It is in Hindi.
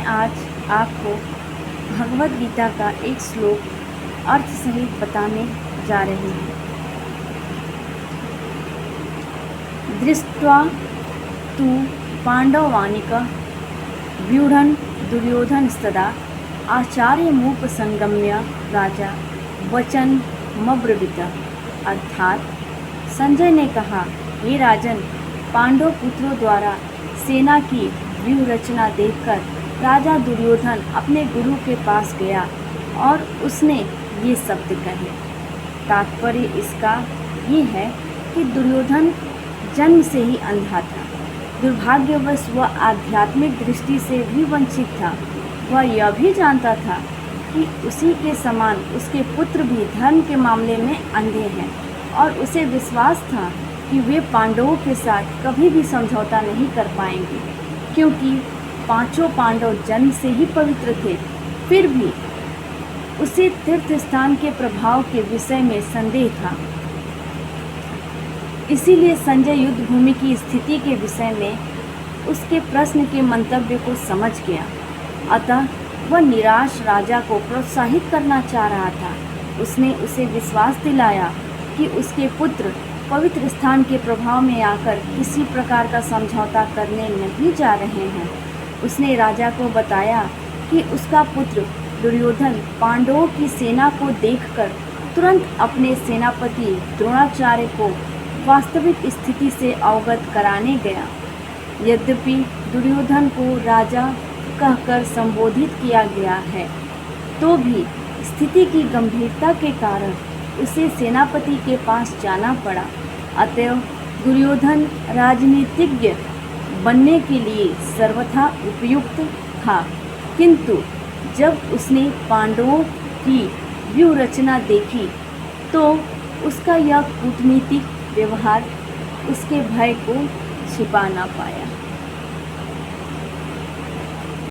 मैं आज आपको भगवद गीता का एक श्लोक अर्थ सहित बताने जा रही हूँ। दृष्ट्वा तु पांडवानीक व्यूढ़ दुर्योधनस्तदा आचार्यमुपसंगम्य राजा वचन मब्रवीत। अर्थात संजय ने कहा, हे राजन, पांडव पुत्रों द्वारा सेना की व्यूह रचना देखकर राजा दुर्योधन अपने गुरु के पास गया और उसने ये शब्द कहे। तात्पर्य इसका ये है कि दुर्योधन जन्म से ही अंधा था। दुर्भाग्यवश वह आध्यात्मिक दृष्टि से भी वंचित था। वह यह भी जानता था कि उसी के समान उसके पुत्र भी धर्म के मामले में अंधे हैं और उसे विश्वास था कि वे पांडवों के साथ कभी भी समझौता नहीं कर पाएंगे, क्योंकि पांचों पांडव जन्म से ही पवित्र थे। फिर भी उसे तीर्थ स्थान के प्रभाव के विषय में संदेह था। इसीलिए संजय युद्ध भूमि की स्थिति के विषय में उसके प्रश्न के मंतव्य को समझ गया। अतः वह निराश राजा को प्रोत्साहित करना चाह रहा था। उसने उसे विश्वास दिलाया कि उसके पुत्र पवित्र स्थान के प्रभाव में आकर किसी प्रकार का समझौता करने नहीं जा रहे हैं। उसने राजा को बताया कि उसका पुत्र दुर्योधन पांडवों की सेना को देखकर तुरंत अपने सेनापति द्रोणाचार्य को वास्तविक स्थिति से अवगत कराने गया। यद्यपि दुर्योधन को राजा कहकर संबोधित किया गया है, तो भी स्थिति की गंभीरता के कारण उसे सेनापति के पास जाना पड़ा। अतएव दुर्योधन राजनीतिज्ञ बनने के लिए सर्वथा उपयुक्त था, किंतु जब उसने पांडवों की व्यूह रचना देखी तो उसका यह कूटनीतिक व्यवहार उसके भय को छिपा ना पाया।